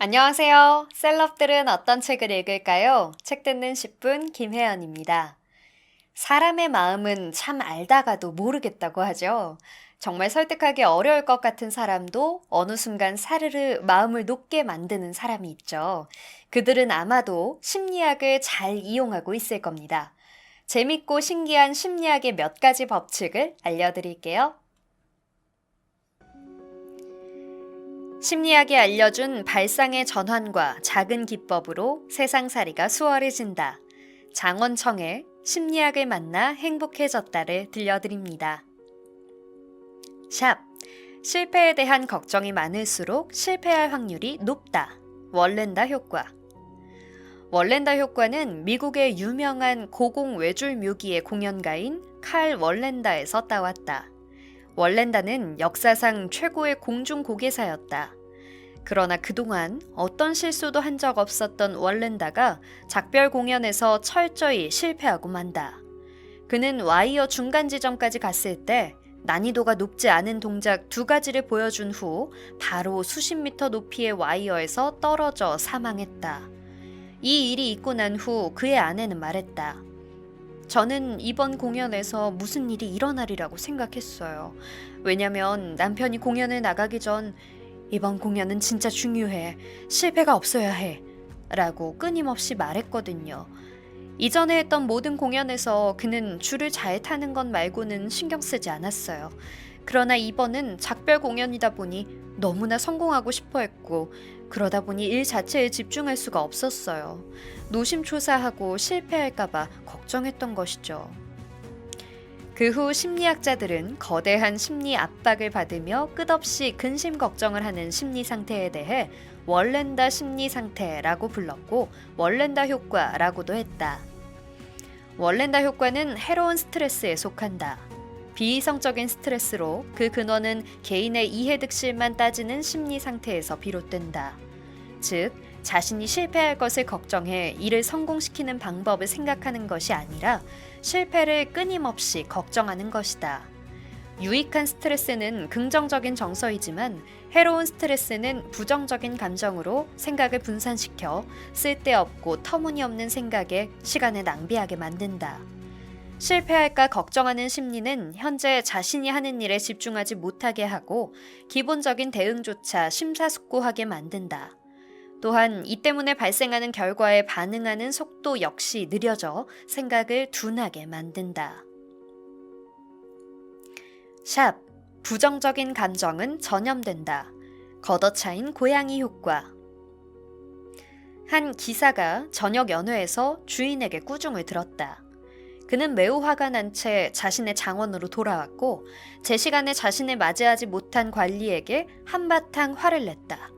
안녕하세요. 셀럽들은 어떤 책을 읽을까요? 책 듣는 10분 김혜연입니다. 사람의 마음은 참 알다가도 모르겠다고 하죠. 정말 설득하기 어려울 것 같은 사람도 어느 순간 사르르 마음을 녹게 만드는 사람이 있죠. 그들은 아마도 심리학을 잘 이용하고 있을 겁니다. 재밌고 신기한 심리학의 몇 가지 법칙을 알려드릴게요. 심리학이 알려준 발상의 전환과 작은 기법으로 세상살이가 수월해진다. 장원청의 심리학을 만나 행복해졌다를 들려드립니다. 샵. 실패에 대한 걱정이 많을수록 실패할 확률이 높다. 월렌다 효과. 월렌다 효과는 미국의 유명한 고공 외줄 묘기의 공연가인 칼 월렌다에서 따왔다. 월렌다는 역사상 최고의 공중고개사였다. 그러나 그동안 어떤 실수도 한 적 없었던 월렌다가 작별 공연에서 철저히 실패하고 만다. 그는 와이어 중간 지점까지 갔을 때 난이도가 높지 않은 동작 2가지를 보여준 후 바로 수십 미터 높이의 와이어에서 떨어져 사망했다. 이 일이 있고 난 후 그의 아내는 말했다. 저는 이번 공연에서 무슨 일이 일어나리라고 생각했어요. 왜냐면 남편이 공연을 나가기 전 이번 공연은 진짜 중요해. 실패가 없어야 해. 라고 끊임없이 말했거든요. 이전에 했던 모든 공연에서 그는 줄을 잘 타는 것 말고는 신경 쓰지 않았어요. 그러나 이번은 작별 공연이다 보니 너무나 성공하고 싶어 했고 그러다 보니 일 자체에 집중할 수가 없었어요. 노심초사하고 실패할까봐 걱정했던 것이죠. 그 후 심리학자들은 거대한 심리 압박을 받으며 끝없이 근심 걱정을 하는 심리 상태에 대해 월렌다 심리 상태라고 불렀고 월렌다 효과라고도 했다. 월렌다 효과는 해로운 스트레스에 속한다. 비이성적인 스트레스로 그 근원은 개인의 이해득실만 따지는 심리 상태에서 비롯된다. 즉, 자신이 실패할 것을 걱정해 이를 성공시키는 방법을 생각하는 것이 아니라 실패를 끊임없이 걱정하는 것이다. 유익한 스트레스는 긍정적인 정서이지만 해로운 스트레스는 부정적인 감정으로 생각을 분산시켜 쓸데없고 터무니없는 생각에 시간을 낭비하게 만든다. 실패할까 걱정하는 심리는 현재 자신이 하는 일에 집중하지 못하게 하고 기본적인 대응조차 심사숙고하게 만든다. 또한 이 때문에 발생하는 결과에 반응하는 속도 역시 느려져 생각을 둔하게 만든다. 샵. 부정적인 감정은 전염된다. 걷어차인 고양이 효과. 한 기사가 저녁 연회에서 주인에게 꾸중을 들었다. 그는 매우 화가 난 채 자신의 장원으로 돌아왔고 제 시간에 자신을 맞이하지 못한 관리에게 한바탕 화를 냈다.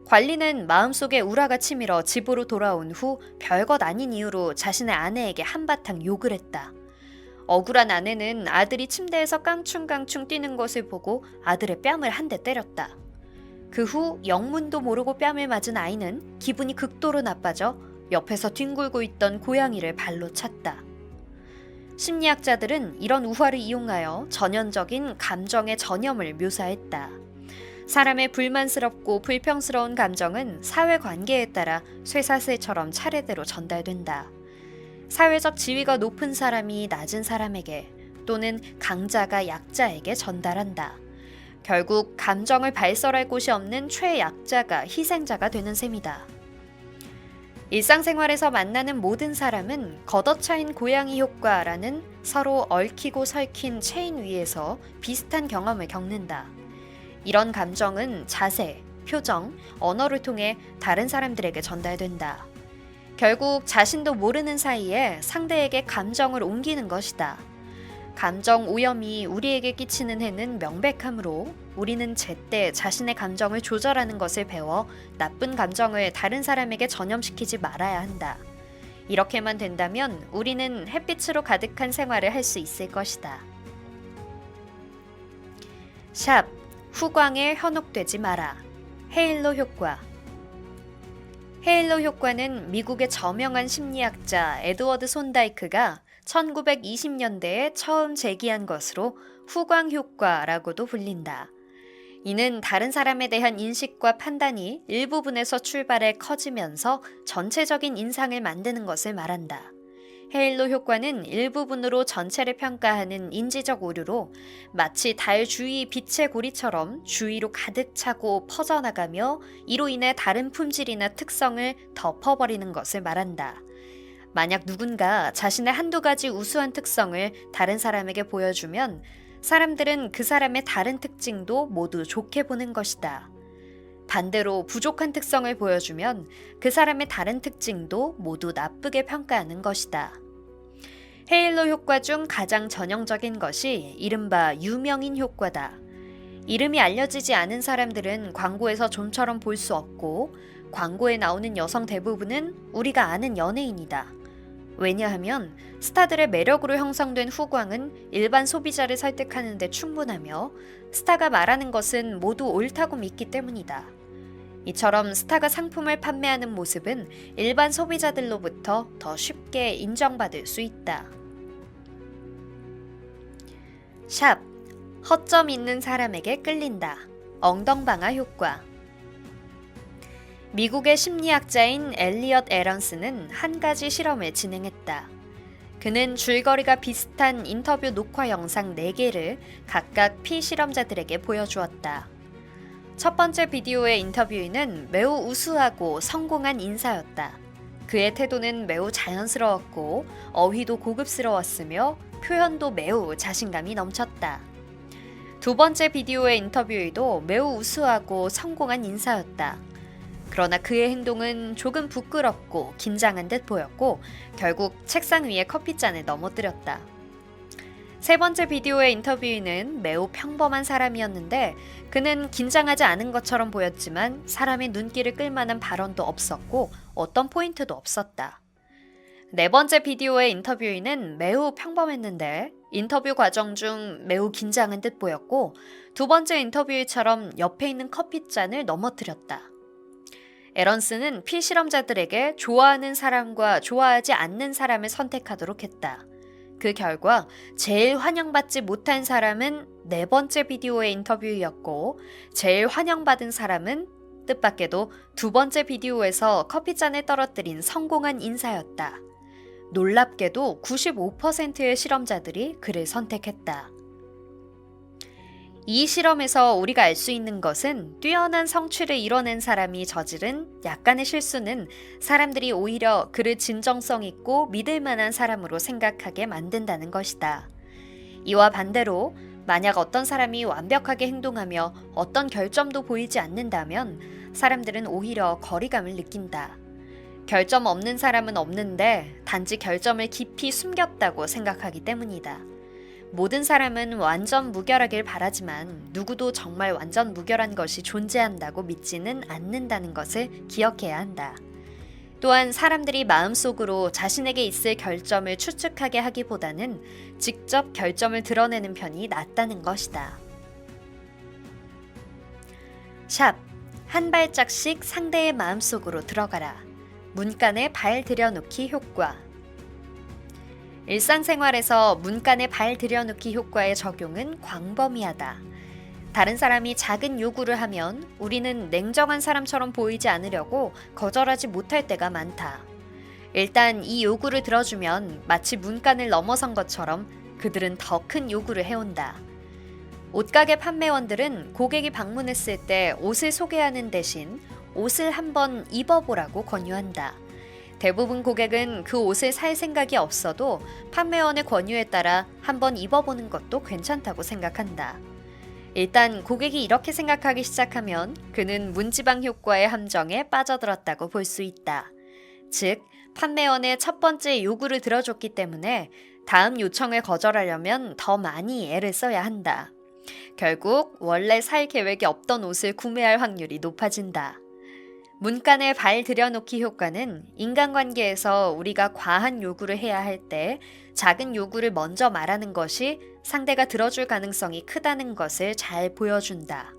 관리는 마음속에 우라가 치밀어 집으로 돌아온 후 별것 아닌 이유로 자신의 아내에게 한바탕 욕을 했다. 억울한 아내는 아들이 침대에서 깡충깡충 뛰는 것을 보고 아들의 뺨을 한 대 때렸다. 그 후 영문도 모르고 뺨을 맞은 아이는 기분이 극도로 나빠져 옆에서 뒹굴고 있던 고양이를 발로 찼다. 심리학자들은 이런 우화를 이용하여 전형적인 감정의 전염을 묘사했다. 사람의 불만스럽고 불평스러운 감정은 사회관계에 따라 쇠사슬처럼 차례대로 전달된다. 사회적 지위가 높은 사람이 낮은 사람에게 또는 강자가 약자에게 전달한다. 결국 감정을 발설할 곳이 없는 최약자가 희생자가 되는 셈이다. 일상생활에서 만나는 모든 사람은 걷어차인 고양이 효과라는 서로 얽히고 설킨 체인 위에서 비슷한 경험을 겪는다. 이런 감정은 자세, 표정, 언어를 통해 다른 사람들에게 전달된다. 결국 자신도 모르는 사이에 상대에게 감정을 옮기는 것이다. 감정 오염이 우리에게 끼치는 해는 명백하므로 우리는 제때 자신의 감정을 조절하는 것을 배워 나쁜 감정을 다른 사람에게 전염시키지 말아야 한다. 이렇게만 된다면 우리는 햇빛으로 가득한 생활을 할 수 있을 것이다. 샵. 후광에 현혹되지 마라. 헤일로 효과. 헤일로 효과는 미국의 저명한 심리학자 에드워드 손다이크가 1920년대에 처음 제기한 것으로 후광 효과라고도 불린다. 이는 다른 사람에 대한 인식과 판단이 일부분에서 출발해 커지면서 전체적인 인상을 만드는 것을 말한다. 헤일로 효과는 일부분으로 전체를 평가하는 인지적 오류로 마치 달 주위 빛의 고리처럼 주위로 가득 차고 퍼져나가며 이로 인해 다른 품질이나 특성을 덮어버리는 것을 말한다. 만약 누군가 자신의 한두 가지 우수한 특성을 다른 사람에게 보여주면 사람들은 그 사람의 다른 특징도 모두 좋게 보는 것이다. 반대로 부족한 특성을 보여주면 그 사람의 다른 특징도 모두 나쁘게 평가하는 것이다. 헤일로 효과 중 가장 전형적인 것이 이른바 유명인 효과다. 이름이 알려지지 않은 사람들은 광고에서 좀처럼 볼 수 없고 광고에 나오는 여성 대부분은 우리가 아는 연예인이다. 왜냐하면 스타들의 매력으로 형성된 후광은 일반 소비자를 설득하는 데 충분하며 스타가 말하는 것은 모두 옳다고 믿기 때문이다. 이처럼 스타가 상품을 판매하는 모습은 일반 소비자들로부터 더 쉽게 인정받을 수 있다. 샵, 허점 있는 사람에게 끌린다. 엉덩방아 효과. 미국의 심리학자인 엘리엇 에런스는 한 가지 실험을 진행했다. 그는 줄거리가 비슷한 인터뷰 녹화 영상 4개를 각각 피실험자들에게 보여주었다. 첫 번째 비디오의 인터뷰인은 매우 우수하고 성공한 인사였다. 그의 태도는 매우 자연스러웠고 어휘도 고급스러웠으며 표현도 매우 자신감이 넘쳤다. 두 번째 비디오의 인터뷰이도 매우 우수하고 성공한 인사였다. 그러나 그의 행동은 조금 부끄럽고 긴장한 듯 보였고 결국 책상 위에 커피잔을 넘어뜨렸다. 세 번째 비디오의 인터뷰인은 매우 평범한 사람이었는데 그는 긴장하지 않은 것처럼 보였지만 사람의 눈길을 끌만한 발언도 없었고 어떤 포인트도 없었다. 네 번째 비디오의 인터뷰인은 매우 평범했는데 인터뷰 과정 중 매우 긴장한 듯 보였고 두 번째 인터뷰이처럼 옆에 있는 커피잔을 넘어뜨렸다. 에런스는 피실험자들에게 좋아하는 사람과 좋아하지 않는 사람을 선택하도록 했다. 그 결과 제일 환영받지 못한 사람은 네 번째 비디오의 인터뷰였고 제일 환영받은 사람은 뜻밖에도 두 번째 비디오에서 커피잔을 떨어뜨린 성공한 인사였다. 놀랍게도 95%의 실험자들이 그를 선택했다. 이 실험에서 우리가 알 수 있는 것은 뛰어난 성취를 이뤄낸 사람이 저지른 약간의 실수는 사람들이 오히려 그를 진정성 있고 믿을 만한 사람으로 생각하게 만든다는 것이다. 이와 반대로 만약 어떤 사람이 완벽하게 행동하며 어떤 결점도 보이지 않는다면 사람들은 오히려 거리감을 느낀다. 결점 없는 사람은 없는데 단지 결점을 깊이 숨겼다고 생각하기 때문이다. 모든 사람은 완전 무결하길 바라지만 누구도 정말 완전 무결한 것이 존재한다고 믿지는 않는다는 것을 기억해야 한다. 또한 사람들이 마음속으로 자신에게 있을 결점을 추측하게 하기보다는 직접 결점을 드러내는 편이 낫다는 것이다. 샵, 한 발짝씩 상대의 마음속으로 들어가라. 문간에 발 들여놓기 효과. 일상생활에서 문간에 발 들여놓기 효과의 적용은 광범위하다. 다른 사람이 작은 요구를 하면 우리는 냉정한 사람처럼 보이지 않으려고 거절하지 못할 때가 많다. 일단 이 요구를 들어주면 마치 문간을 넘어선 것처럼 그들은 더 큰 요구를 해온다. 옷가게 판매원들은 고객이 방문했을 때 옷을 소개하는 대신 옷을 한번 입어보라고 권유한다. 대부분 고객은 그 옷을 살 생각이 없어도 판매원의 권유에 따라 한번 입어보는 것도 괜찮다고 생각한다. 일단 고객이 이렇게 생각하기 시작하면 그는 문지방 효과의 함정에 빠져들었다고 볼 수 있다. 즉, 판매원의 첫 번째 요구를 들어줬기 때문에 다음 요청을 거절하려면 더 많이 애를 써야 한다. 결국 원래 살 계획이 없던 옷을 구매할 확률이 높아진다. 문간에 발 들여놓기 효과는 인간관계에서 우리가 과한 요구를 해야 할 때 작은 요구를 먼저 말하는 것이 상대가 들어줄 가능성이 크다는 것을 잘 보여준다.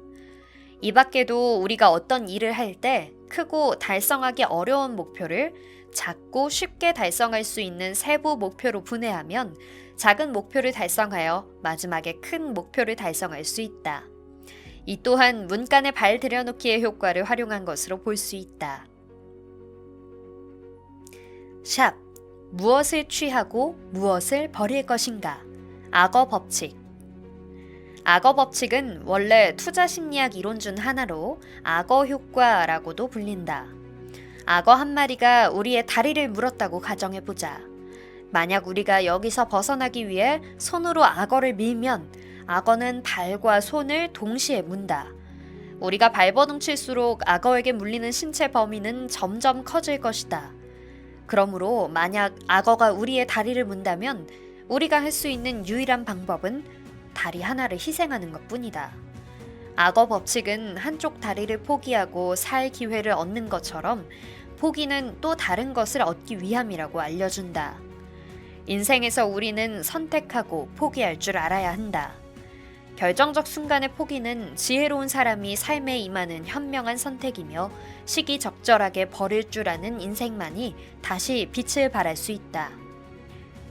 이 밖에도 우리가 어떤 일을 할 때 크고 달성하기 어려운 목표를 작고 쉽게 달성할 수 있는 세부 목표로 분해하면 작은 목표를 달성하여 마지막에 큰 목표를 달성할 수 있다. 이 또한 문간에 발 들여놓기의 효과를 활용한 것으로 볼 수 있다. 샵. 무엇을 취하고 무엇을 버릴 것인가? 악어 법칙. 악어 법칙은 원래 투자 심리학 이론 중 하나로 악어 효과라고도 불린다. 악어 한 마리가 우리의 다리를 물었다고 가정해보자. 만약 우리가 여기서 벗어나기 위해 손으로 악어를 밀면 악어는 발과 손을 동시에 문다. 우리가 발버둥칠수록 악어에게 물리는 신체 범위는 점점 커질 것이다. 그러므로 만약 악어가 우리의 다리를 문다면 우리가 할 수 있는 유일한 방법은 다리 하나를 희생하는 것뿐이다. 악어 법칙은 한쪽 다리를 포기하고 살 기회를 얻는 것처럼 포기는 또 다른 것을 얻기 위함이라고 알려준다. 인생에서 우리는 선택하고 포기할 줄 알아야 한다. 결정적 순간의 포기는 지혜로운 사람이 삶에 임하는 현명한 선택이며 시기적절하게 버릴 줄 아는 인생만이 다시 빛을 발할 수 있다.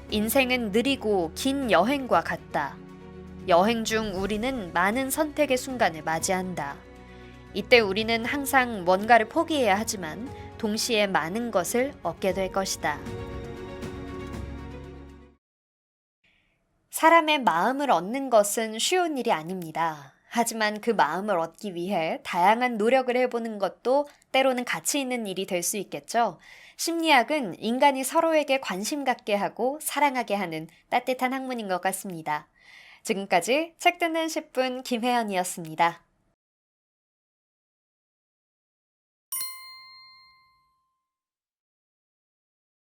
인생은 느리고 긴 여행과 같다. 여행 중 우리는 많은 선택의 순간을 맞이한다. 이때 우리는 항상 뭔가를 포기해야 하지만 동시에 많은 것을 얻게 될 것이다. 사람의 마음을 얻는 것은 쉬운 일이 아닙니다. 하지만 그 마음을 얻기 위해 다양한 노력을 해보는 것도 때로는 가치 있는 일이 될 수 있겠죠. 심리학은 인간이 서로에게 관심 갖게 하고 사랑하게 하는 따뜻한 학문인 것 같습니다. 지금까지 책 듣는 10분 김혜연이었습니다.